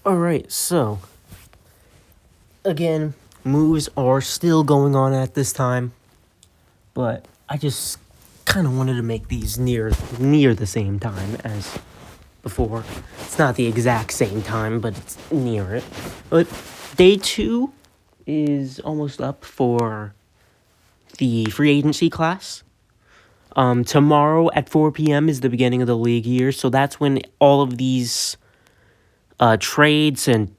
Alright, so, again, moves are still going on at this time, but I just kind of wanted to make these near the same time as before. It's not the exact same time, but it's near it. But day 2 is almost up for the free agency class. Tomorrow at 4 p.m. is the beginning of the league year, so that's when all of these trades and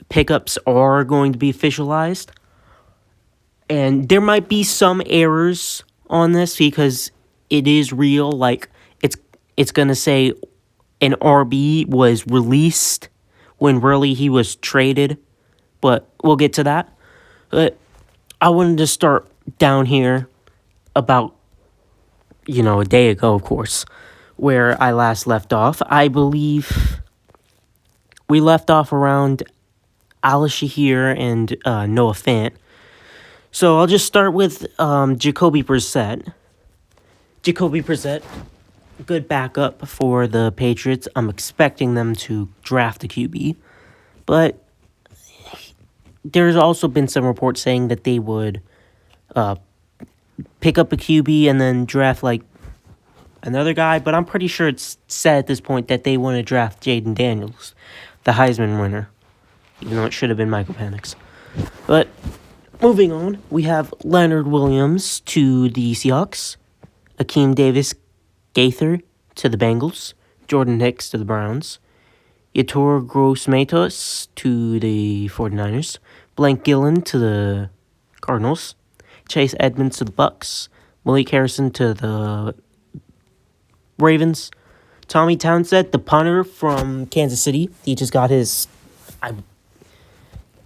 pickups are going to be officialized. And there might be some errors on this because it is real. Like, it's going to say an RB was released when really he was traded. But we'll get to that. But I wanted to start down here about, a day ago, of course, where I last left off. I believe we left off around Al Shahir and Noah Fant. So I'll just start with Jacoby Brissett. Jacoby Brissett, good backup for the Patriots. I'm expecting them to draft a QB. But there's also been some reports saying that they would pick up a QB and then draft, another guy. But I'm pretty sure it's said at this point that they want to draft Jaden Daniels, the Heisman winner, even though it should have been Michael Penix. But moving on, we have Leonard Williams to the Seahawks, Akeem Davis-Gaither to the Bengals, Jordan Hicks to the Browns, Yetur Gross-Matos to the 49ers, Blank Gillen to the Cardinals, Chase Edmonds to the Bucks, Malik Harrison to the Ravens, Tommy Townsend, the punter from Kansas City. He just got his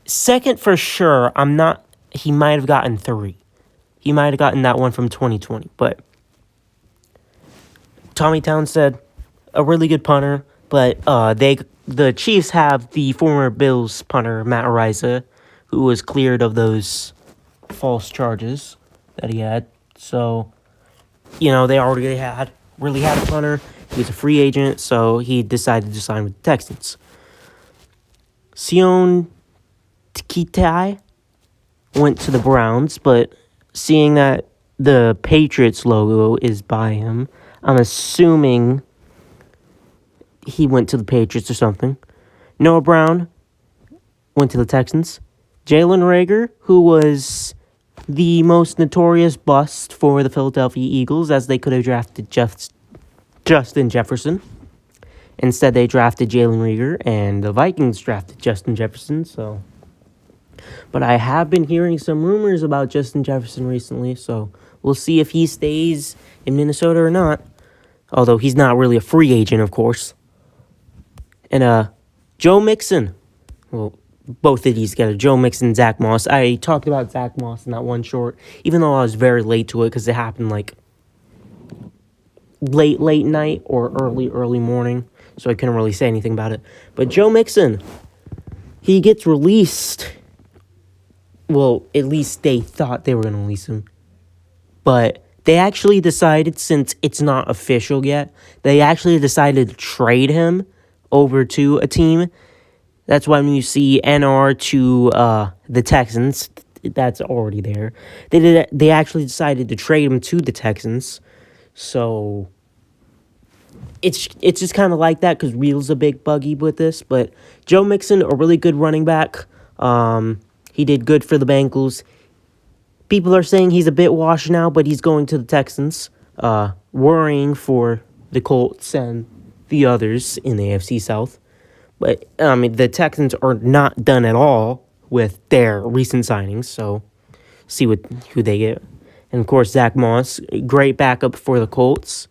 second for sure. He might have gotten 3. He might have gotten that one from 2020. But Tommy Townsend, a really good punter. But the Chiefs have the former Bills punter, Matt Araiza, who was cleared of those false charges that he had. So, they already had a punter. He was a free agent, so he decided to sign with the Texans. Sion Tikitai went to the Browns, but seeing that the Patriots logo is by him, I'm assuming he went to the Patriots or something. Noah Brown went to the Texans. Jalen Reagor, who was the most notorious bust for the Philadelphia Eagles, as they could have drafted Justin Jefferson. Instead, they drafted Jalen Reagor, and the Vikings drafted Justin Jefferson, so. But I have been hearing some rumors about Justin Jefferson recently, so we'll see if he stays in Minnesota or not. Although he's not really a free agent, of course. And Joe Mixon. Well, both of these together. Joe Mixon, Zach Moss. I talked about Zach Moss in that one short, even though I was very late to it because it happened late night or early morning. So I couldn't really say anything about it. But Joe Mixon, he gets released. Well, at least they thought they were going to release him. But they actually decided, since it's not official yet, they actually decided to trade him over to a team. That's why when you see NR to the Texans, that's already there. They actually decided to trade him to the Texans. So it's just kind of like that because Real's a big buggy with this. But Joe Mixon, a really good running back. He did good for the Bengals. People are saying he's a bit washed now, but he's going to the Texans. Worrying for the Colts and the others in the AFC South. But, the Texans are not done at all with their recent signings, so see who they get. And, of course, Zach Moss, great backup for the Colts.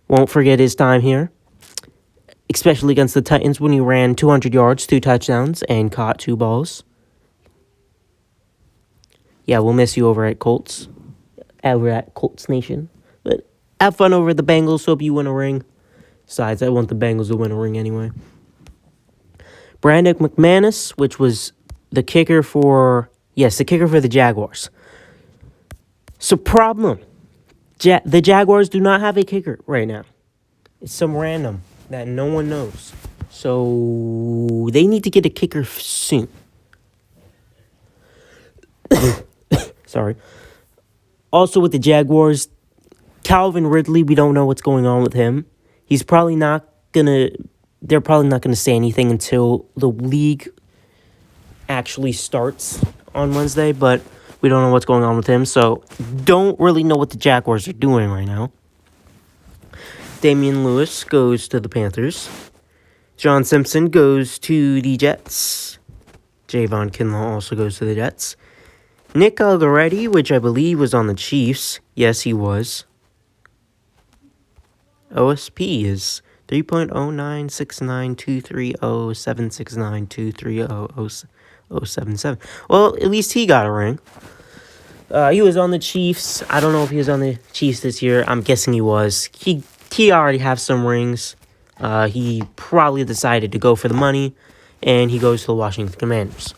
Won't forget his time here, especially against the Titans when he ran 200 yards, 2 touchdowns, and caught 2 balls. Yeah, we'll miss you over at Colts Nation. But have fun over at the Bengals. Hope you win a ring. Besides, I want the Bengals to win a ring anyway. Brandon McManus, which was the kicker for the Jaguars. So problem, the Jaguars do not have a kicker right now. It's some random that no one knows. So they need to get a kicker soon. Sorry. Also with the Jaguars, Calvin Ridley, we don't know what's going on with him. He's probably not gonna. They're probably not gonna say anything until the league actually starts on Wednesday. But we don't know what's going on with him, so don't really know what the Jaguars are doing right now. Damian Lewis goes to the Panthers. John Simpson goes to the Jets. Javon Kinlaw also goes to the Jets. Nick Algoretti, which I believe was on the Chiefs. Yes, he was. OSP is 3.09692307692300077. Well, at least he got a ring. He was on the Chiefs. I don't know if he was on the Chiefs this year. I'm guessing he was. He already has some rings. He probably decided to go for the money, and he goes to the Washington Commanders.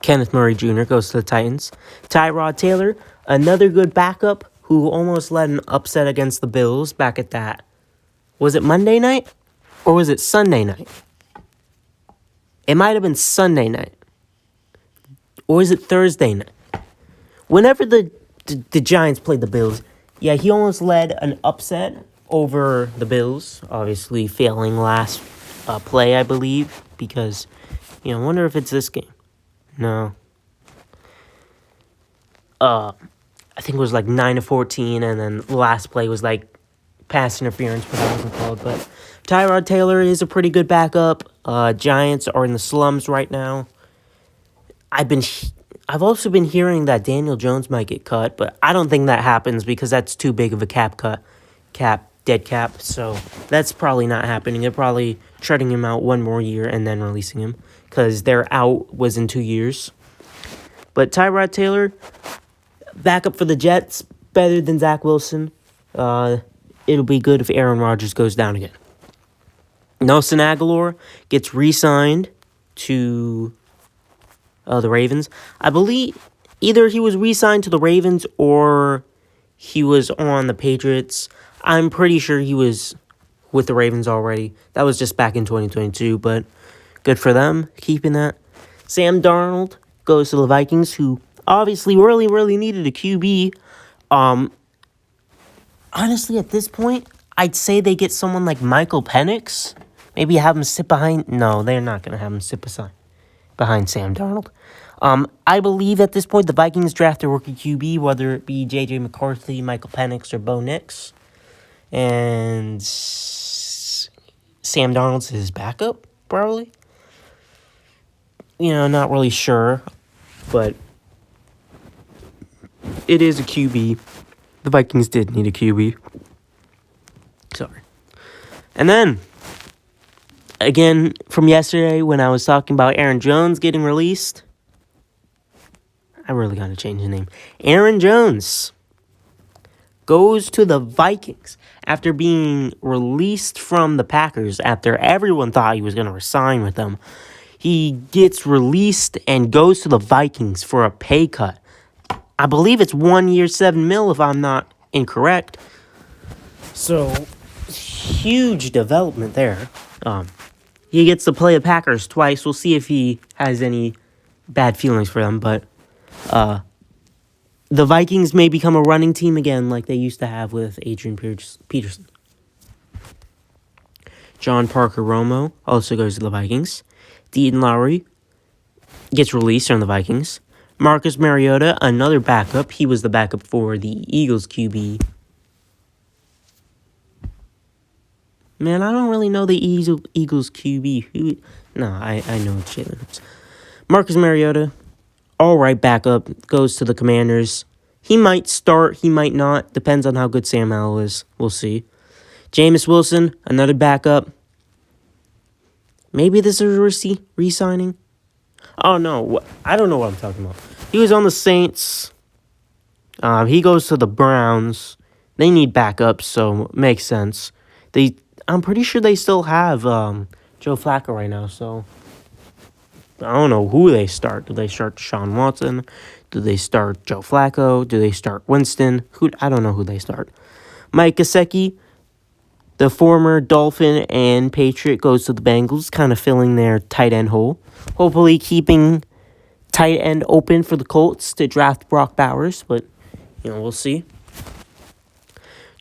Kenneth Murray Jr. goes to the Titans. Tyrod Taylor, another good backup who almost led an upset against the Bills back at that. Was it Monday night or was it Sunday night? It might have been Sunday night. Or is it Thursday night? Whenever the Giants played the Bills, yeah, he almost led an upset over the Bills, obviously failing last play, I believe, because, I wonder if it's this game. No. I think it was like 9-14, and then the last play was like pass interference, but that wasn't called. But Tyrod Taylor is a pretty good backup. Giants are in the slums right now. I've also been hearing that Daniel Jones might get cut, but I don't think that happens because that's too big of a dead cap. So that's probably not happening. They're probably treading him out one more year and then releasing him because their out was in 2 years. But Tyrod Taylor, backup for the Jets, better than Zach Wilson. It'll be good if Aaron Rodgers goes down again. Nelson Aguilar gets re-signed to the Ravens. I believe either he was re-signed to the Ravens or he was on the Patriots. I'm pretty sure he was with the Ravens already. That was just back in 2022, but good for them keeping that. Sam Darnold goes to the Vikings, who obviously really, really needed a QB. Honestly, at this point, I'd say they get someone like Michael Penix. Maybe have him sit behind. No, they're not going to have him sit behind Sam Darnold. I believe at this point the Vikings draft a rookie QB, whether it be J.J. McCarthy, Michael Penix, or Bo Nix. And Sam Darnold's his backup, probably. Not really sure, but it is a QB. The Vikings did need a QB. Sorry. And then, again, from yesterday when I was talking about Aaron Jones getting released, I really got to change the name. Aaron Jones goes to the Vikings after being released from the Packers after everyone thought he was going to resign with them. He gets released and goes to the Vikings for a pay cut. I believe it's 1 year, $7 million, if I'm not incorrect. So, huge development there. He gets to play the Packers twice. We'll see if he has any bad feelings for them. But the Vikings may become a running team again like they used to have with Adrian Peterson. John Parker Romo also goes to the Vikings. Dean Lowry gets released from the Vikings. Marcus Mariota, another backup. He was the backup for the Eagles QB. Man, I don't really know the Eagles QB. I know it's Jalen Hurts. Marcus Mariota, all right backup, goes to the Commanders. He might start, he might not. Depends on how good Sam Howell is. We'll see. Jameis Wilson, another backup. Maybe this is a re-signing. Oh, no. I don't know what I'm talking about. He was on the Saints. He goes to the Browns. They need backups, so makes sense. I'm pretty sure they still have Joe Flacco right now, so I don't know who they start. Do they start Deshaun Watson? Do they start Joe Flacco? Do they start Winston? I don't know who they start. Mike Gesicki, The former Dolphin and Patriot goes to the Bengals, kind of filling their tight end hole. Hopefully keeping tight end open for the Colts to draft Brock Bowers, but, we'll see.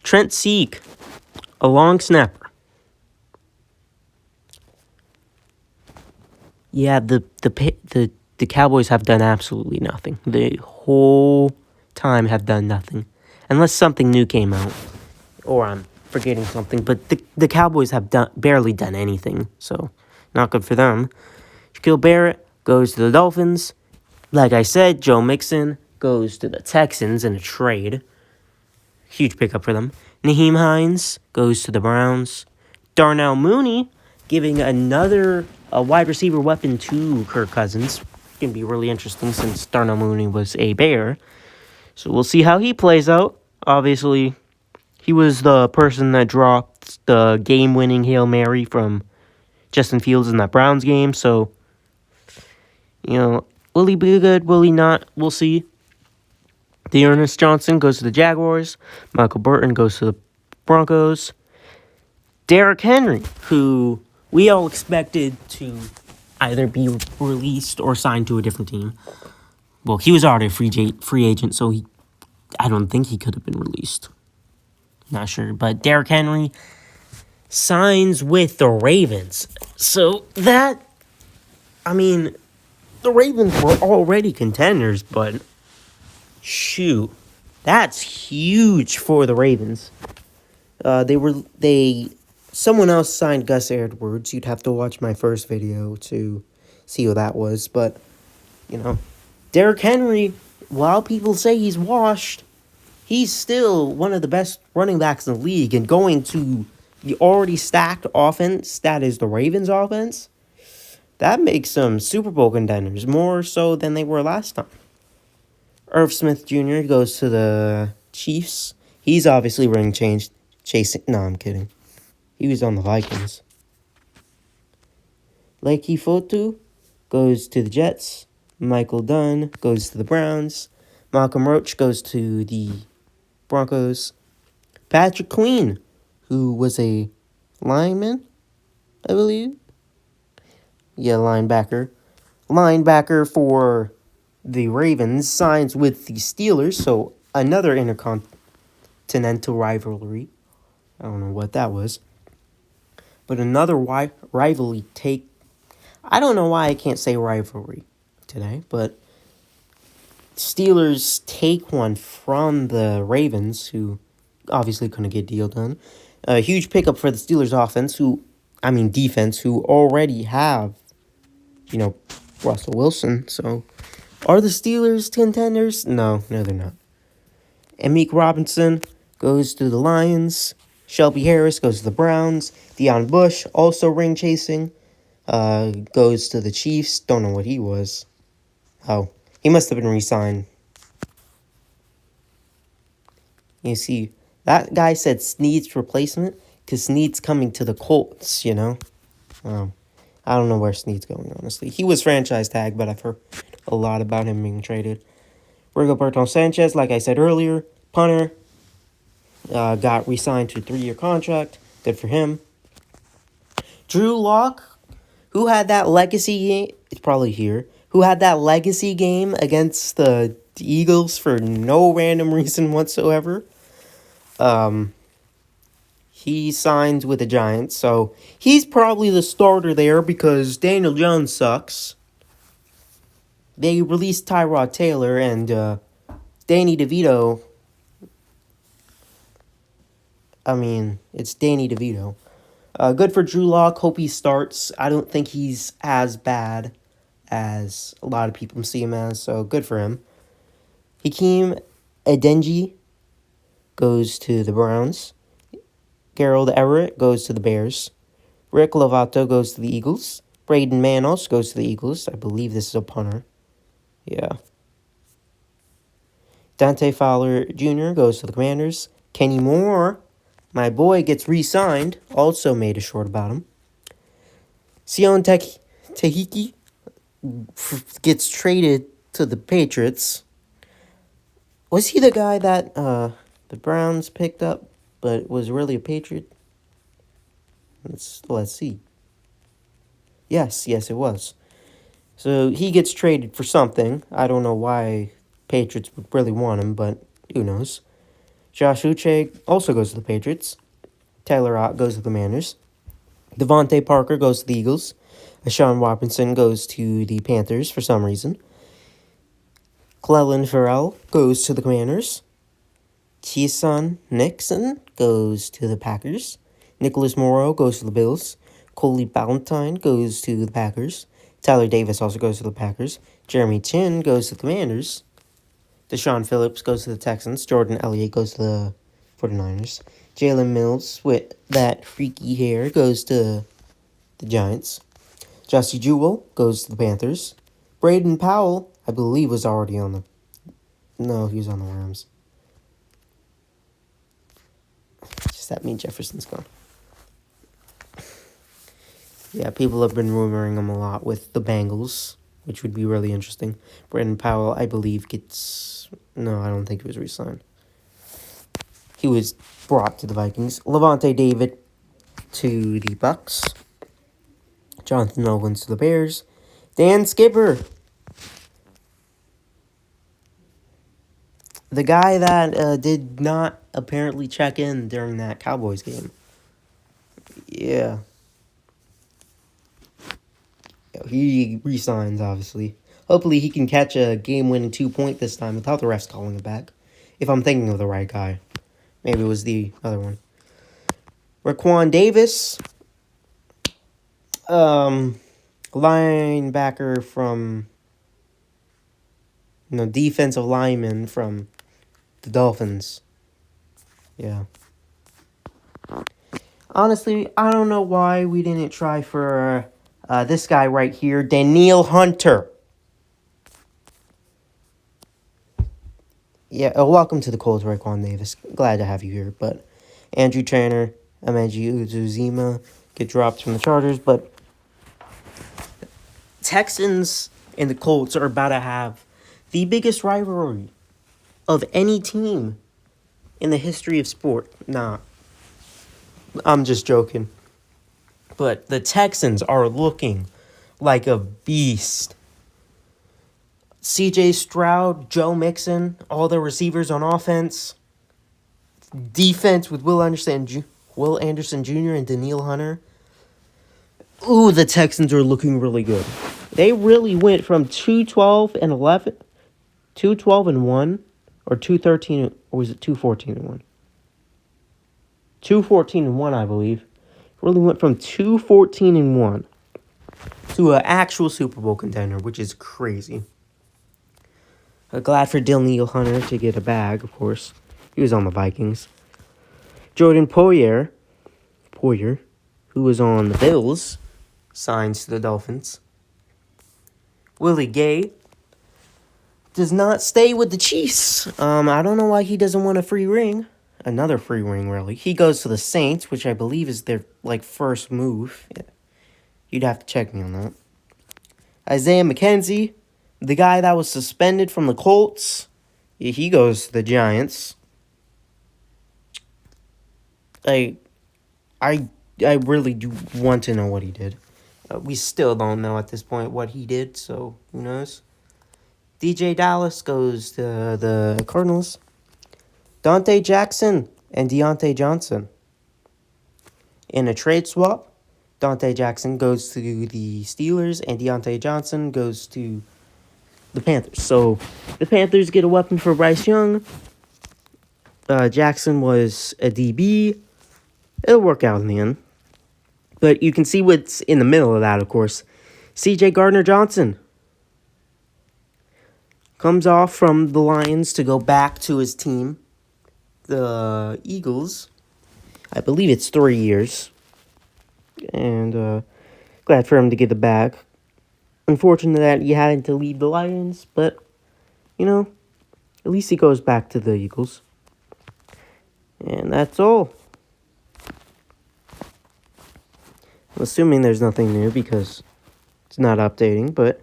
Trent Sieg, a long snapper. Yeah, the Cowboys have done absolutely nothing. The whole time have done nothing. Unless something new came out. Or I'm forgetting something. But the Cowboys have barely done anything. So, not good for them. Shaquille Barrett goes to the Dolphins. Like I said, Joe Mixon goes to the Texans in a trade. Huge pickup for them. Naheem Hines goes to the Browns. Darnell Mooney giving another wide receiver weapon to Kirk Cousins. Going to be really interesting since Darnell Mooney was a Bear. So we'll see how he plays out. Obviously, he was the person that dropped the game-winning Hail Mary from Justin Fields in that Browns game. So, will he be good? Will he not? We'll see. Dearness Johnson goes to the Jaguars. Michael Burton goes to the Broncos. Derrick Henry, who we all expected to either be released or signed to a different team. Well, he was already a free agent, so I don't think he could have been released. Not sure. But Derrick Henry signs with the Ravens. So the Ravens were already contenders, but shoot, that's huge for the Ravens. Someone else signed Gus Edwards. You'd have to watch my first video to see who that was. But, Derrick Henry, while people say he's washed, he's still one of the best running backs in the league. And going to the already stacked offense that is the Ravens offense, that makes them Super Bowl contenders, more so than they were last time. Irv Smith Jr. goes to the Chiefs. He's obviously ring chasing. No, I'm kidding. He was on the Vikings. Leiki Fotu goes to the Jets. Michael Dunn goes to the Browns. Malcolm Roach goes to the Broncos. Patrick Queen, who was a lineman, I believe. Yeah, linebacker. Linebacker for the Ravens signs with the Steelers, so another intercontinental rivalry. I don't know what that was. But another rivalry take. I don't know why I can't say rivalry today, but Steelers take one from the Ravens, who obviously couldn't get a deal done. A huge pickup for the Steelers defense, who already have, Russell Wilson. So, are the Steelers contenders? No, they're not. Amik Robinson goes to the Lions. Shelby Harris goes to the Browns. Deion Bush, also ring chasing, goes to the Chiefs. Don't know what he was. Oh, he must have been re-signed. You see, that guy said Snead's replacement because Snead's coming to the Colts, I don't know where Snead's going, honestly. He was franchise tagged, but I've heard a lot about him being traded. Rigoberto Sanchez, like I said earlier, punter, got re-signed to a 3-year contract. Good for him. Drew Lock, who had that legacy game, it's probably here, who had that legacy game against the Eagles for no random reason whatsoever. He signed with the Giants, so he's probably the starter there because Daniel Jones sucks. They released Tyrod Taylor and Danny DeVito. It's Danny DeVito. Good for Drew Lock. Hope he starts. I don't think he's as bad as a lot of people see him as, so good for him. Hakeem Adeniji goes to the Browns. Gerald Everett goes to the Bears. Rick Lovato goes to the Eagles. Braden Manos goes to the Eagles. I believe this is a punter. Yeah. Dante Fowler Jr. goes to the Commanders. Kenny Moore, my boy, gets re-signed. Also made a short about him. Sion Tehiki gets traded to the Patriots. Was he the guy that the Browns picked up, but was really a Patriot? Let's see. Yes, it was. So he gets traded for something. I don't know why Patriots would really want him, but who knows. Josh Uche also goes to the Patriots. Taylor Ott goes to the Mariners. Devontae Parker goes to the Eagles. Ashawn Robinson goes to the Panthers for some reason. Clelin Ferrell goes to the Commanders. Keeson Nixon goes to the Packers. Nicholas Morrow goes to the Bills. Coley Ballantyne goes to the Packers. Tyler Davis also goes to the Packers. Jeremy Chin goes to the Commanders. Deshaun Phillips goes to the Texans. Jordan Elliott goes to the 49ers. Jalen Mills, with that freaky hair, goes to the Giants. Jussie Jewell goes to the Panthers. Braden Powell, I believe, was already on the... No, he was on the Rams. Does that mean Jefferson's gone? Yeah, people have been rumoring him a lot with the Bengals, which would be really interesting. Braden Powell, I believe, gets... No, I don't think he was re-signed. He was brought to the Vikings. Levante David to the Bucks. Jonathan Owens to the Bears. Dan Skipper, the guy that did not apparently check in during that Cowboys game. Yeah. He resigns, obviously. Hopefully he can catch a game-winning 2-point this time without the refs calling it back. If I'm thinking of the right guy. Maybe it was the other one. Raquan Davis. Linebacker from... No, defensive lineman from the Dolphins. Yeah. Honestly, I don't know why we didn't try for this guy right here, Danielle Hunter. Yeah, welcome to the Colts, Raekwon Davis. Glad to have you here. But Andrew Tanner, Ameji Uzuzima get dropped from the Chargers. But Texans and the Colts are about to have the biggest rivalry of any team in the history of sport. Nah, I'm just joking. But the Texans are looking like a beast. C.J. Stroud, Joe Mixon, all the receivers on offense. Defense with Will Anderson Jr. and Danielle Hunter. Ooh, the Texans are looking really good. They really went from 2-12-11, 2-12-1, or 2-13, or was it 2-14-1? 2-14-1, I believe. Really went from 2-14-1 to an actual Super Bowl contender, which is crazy. Glad for Danielle Hunter to get a bag, of course. He was on the Vikings. Jordan Poyer, who was on the Bills, signs to the Dolphins. Willie Gay does not stay with the Chiefs. I don't know why he doesn't want a free ring. Another free ring, really. He goes to the Saints, which I believe is their, first move. Yeah. You'd have to check me on that. Isaiah McKenzie, the guy that was suspended from the Colts, he goes to the Giants. I really do want to know what he did. We still don't know at this point what he did, so who knows? DJ Dallas goes to the Cardinals. Dante Jackson and Deontay Johnson. In a trade swap, Dante Jackson goes to the Steelers and Deontay Johnson goes to the Panthers. So the Panthers get a weapon for Bryce Young. Jackson was a DB. It'll work out in the end. But you can see what's in the middle of that, of course. C.J. Gardner-Johnson comes off from the Lions to go back to his team, the Eagles. I believe it's 3 years. And glad for him to get the bag. Unfortunate that he had to leave the Lions, but, at least he goes back to the Eagles. And that's all. I'm assuming there's nothing new because it's not updating, but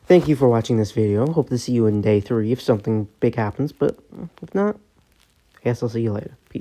thank you for watching this video. Hope to see you in day 3 if something big happens, but if not, I guess I'll see you later. Peace.